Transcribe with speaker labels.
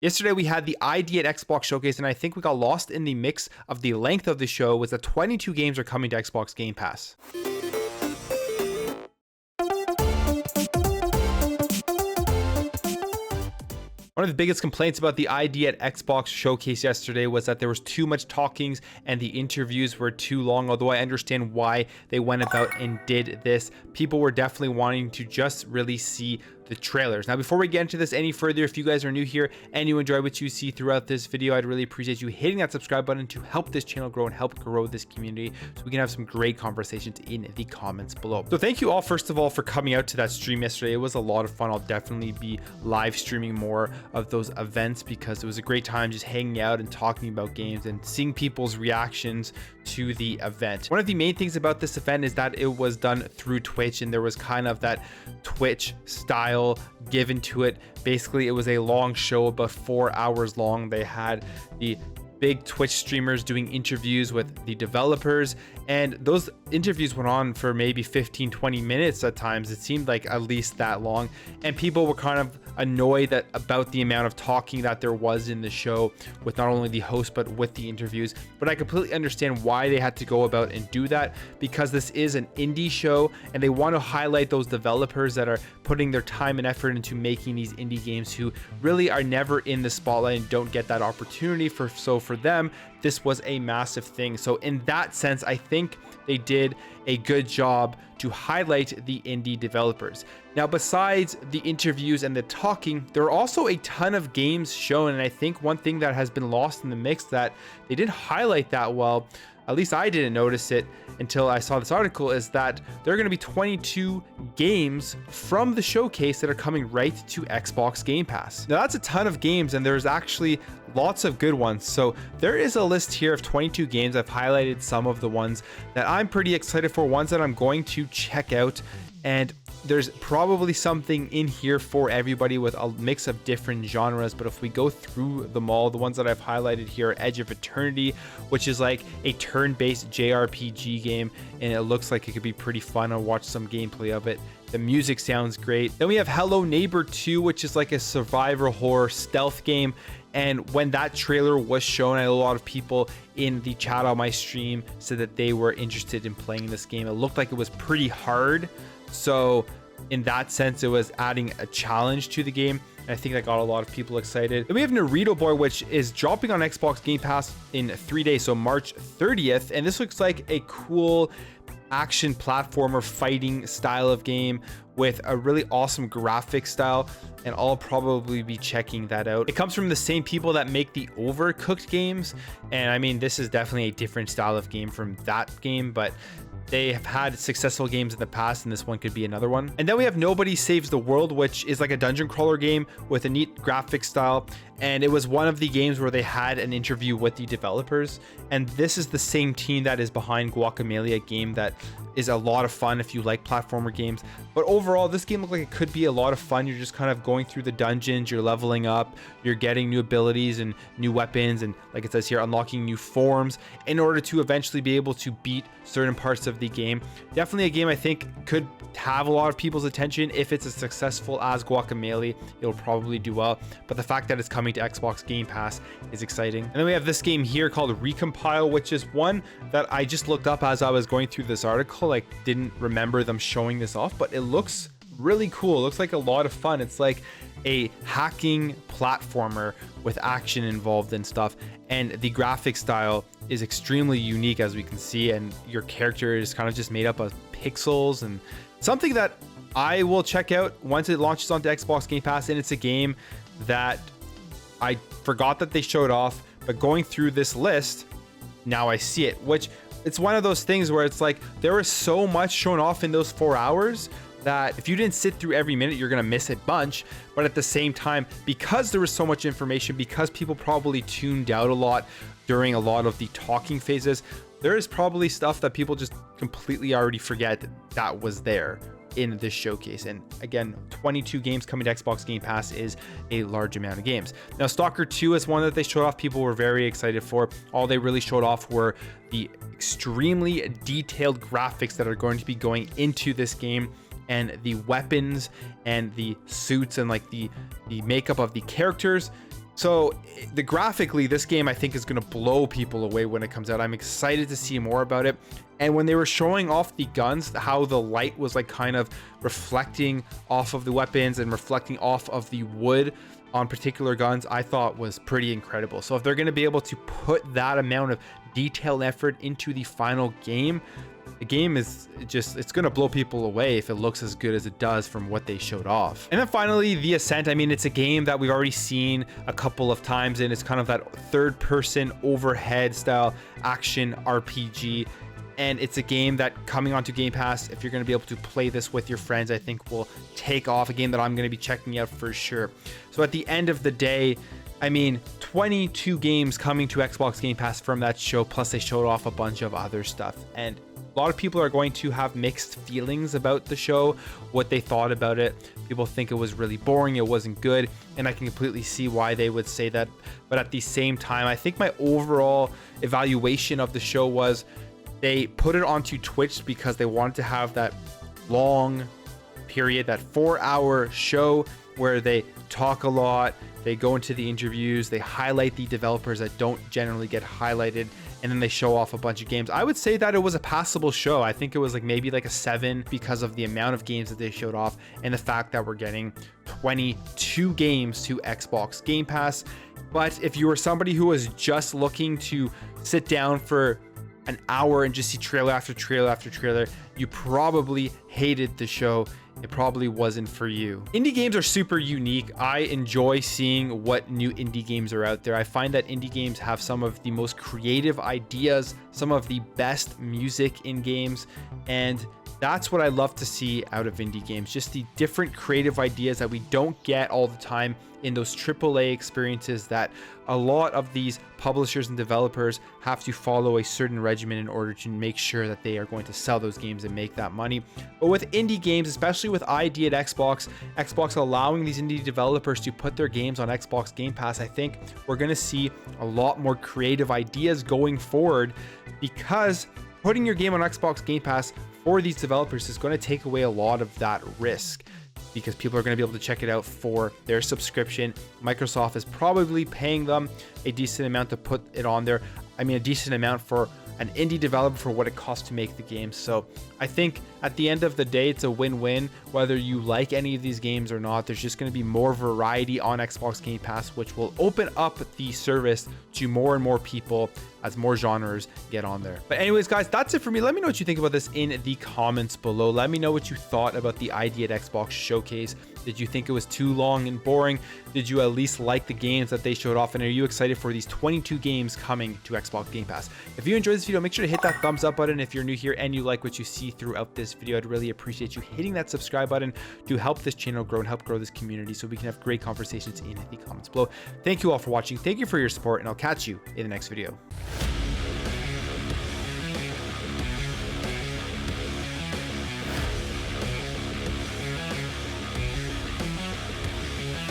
Speaker 1: Yesterday we had the ID at Xbox Showcase, and I think we got lost in the mix of the length of the show was that 22 games are coming to Xbox Game Pass. One of the biggest complaints about the ID at Xbox Showcase yesterday was that there was too much talkings and the interviews were too long. Although I understand why they went about and did this, people were definitely wanting to just really see the trailers. Now, before we get into this any further, if you guys are new here and you enjoy what you see throughout this video, I'd really appreciate you hitting that subscribe button to help this channel grow and help grow this community so we can have some great conversations in the comments below. So thank you all, first of all, for coming out to that stream yesterday. It was a lot of fun. I'll definitely be live streaming more of those events because it was a great time just hanging out and talking about games and seeing people's reactions to the event. One of the main things about this event is that it was done through Twitch, and there was kind of that Twitch style given to it. Basically, it was a long show, about 4 hours long. They had the big Twitch streamers doing interviews with the developers, and those interviews went on for maybe 15-20 minutes at times. It seemed like at least that long, and people were kind of annoyed about the amount of talking that there was in the show with not only the host but with the interviews. But I completely understand why they had to go about and do that, because this is an indie show and they want to highlight those developers that are putting their time and effort into making these indie games, who really are never in the spotlight and don't get that opportunity. So for them, this was a massive thing. So in that sense, I think they did a good job to highlight the indie developers. Now, besides the interviews and the talking, there are also a ton of games shown, and I think one thing that has been lost in the mix that they didn't highlight that well, at least I didn't notice it until I saw this article, is that there are going to be 22 games from the showcase that are coming right to Xbox Game Pass. Now, that's a ton of games, and there's actually lots of good ones. So there is a list here of 22 games. I've highlighted some of the ones that I'm pretty excited for, ones that I'm going to check out, and there's probably something in here for everybody with a mix of different genres. But if we go through them all, the ones that I've highlighted here are Edge of Eternity, which is like a turn-based JRPG game, and it looks like it could be pretty fun. I'll watch some gameplay of it. The music sounds great. Then we have Hello Neighbor 2, which is like a survival horror stealth game. And when that trailer was shown, I had a lot of people in the chat on my stream said that they were interested in playing this game. It looked like it was pretty hard. So in that sense, it was adding a challenge to the game. And I think that got a lot of people excited. Then we have Narito Boy, which is dropping on Xbox Game Pass in 3 days, so March 30th. And this looks like a cool action platformer fighting style of game with a really awesome graphic style, and I'll probably be checking that out. It comes from the same people that make the Overcooked games, and I mean, this is definitely a different style of game from that game, but they have had successful games in the past, and this one could be another one. And then we have Nobody Saves the World, which is like a dungeon crawler game with a neat graphic style. And it was one of the games where they had an interview with the developers. And this is the same team that is behind Guacamelee, a game that is a lot of fun if you like platformer games. But overall, this game looked like it could be a lot of fun. You're just kind of going through the dungeons, you're leveling up, you're getting new abilities and new weapons, and like it says here, unlocking new forms in order to eventually be able to beat certain parts of the game. Definitely a game I think could have a lot of people's attention. If it's as successful as Guacamelee, it'll probably do well. But the fact that it's coming to Xbox Game Pass is exciting. And then we have this game here called Recompile, which is one that I just looked up as I was going through this article. I didn't remember them showing this off, but it looks really cool. It looks like a lot of fun. It's like a hacking platformer with action involved and stuff, and the graphic style is extremely unique, as we can see, and your character is kind of just made up of pixels, and something that I will check out once it launches onto Xbox Game Pass. And it's a game that I forgot that they showed off, but going through this list, now I see it, which it's one of those things where it's like there was so much shown off in those 4 hours that if you didn't sit through every minute, you're going to miss a bunch. But at the same time, because there was so much information, because people probably tuned out a lot during a lot of the talking phases, there is probably stuff that people just completely already forget that was there in this showcase. And again, 22 games coming to Xbox Game Pass is a large amount of games. Now, Stalker 2 is one that they showed off. People were very excited for. All they really showed off were the extremely detailed graphics that are going to be going into this game, and the weapons and the suits and like the makeup of the characters. So graphically, this game I think is going to blow people away when it comes out. I'm excited to see more about it. And when they were showing off the guns, how the light was like kind of reflecting off of the weapons and reflecting off of the wood on particular guns, I thought was pretty incredible. So if they're going to be able to put that amount of detail and effort into the final game, the game is just, it's going to blow people away if it looks as good as it does from what they showed off. And then finally, the Ascent. I mean, it's a game that we've already seen a couple of times, and it's kind of that third person overhead style action RPG. And it's a game that coming onto Game Pass, if you're going to be able to play this with your friends, I think will take off. A game that I'm going to be checking out for sure. So at the end of the day, I mean, 22 games coming to Xbox Game Pass from that show, plus they showed off a bunch of other stuff. And a lot of people are going to have mixed feelings about the show, what they thought about it. People think it was really boring, it wasn't good, and I can completely see why they would say that. But at the same time, I think my overall evaluation of the show was they put it onto Twitch because they wanted to have that long period, that 4-hour show where they talk a lot, they go into the interviews, they highlight the developers that don't generally get highlighted, and then they show off a bunch of games. I would say that it was a passable show. I think it was like maybe like a 7 because of the amount of games that they showed off and the fact that we're getting 22 games to Xbox Game Pass. But if you were somebody who was just looking to sit down for an hour and just see trailer after trailer after trailer, you probably hated the show. It probably wasn't for you. Indie games are super unique. I enjoy seeing what new indie games are out there. I find that indie games have some of the most creative ideas, some of the best music in games, and that's what I love to see out of indie games. Just the different creative ideas that we don't get all the time in those AAA experiences that a lot of these publishers and developers have to follow a certain regimen in order to make sure that they are going to sell those games and make that money. But with indie games, especially with ID at Xbox allowing these indie developers to put their games on Xbox Game Pass, I think we're going to see a lot more creative ideas going forward, because putting your game on Xbox Game Pass for these developers is going to take away a lot of that risk, because people are going to be able to check it out for their subscription. Microsoft is probably paying them a decent amount to put it on there. I mean, a decent amount for an indie developer for what it costs to make the game. So I think at the end of the day, it's a win-win. Whether you like any of these games or not, there's just going to be more variety on Xbox Game Pass, which will open up the service to more and more people as more genres get on there. But anyways, guys, that's it for me. Let me know what you think about this in the comments below. Let me know what you thought about the ID at Xbox showcase. Did you think it was too long and boring? Did you at least like the games that they showed off? And are you excited for these 22 games coming to Xbox Game Pass? If you enjoyed this video, make sure to hit that thumbs up button. If you're new here and you like what you see throughout this video, I'd really appreciate you hitting that subscribe button to help this channel grow and help grow this community so we can have great conversations in the comments below. Thank you all for watching. Thank you for your support, and I'll catch you in the next video.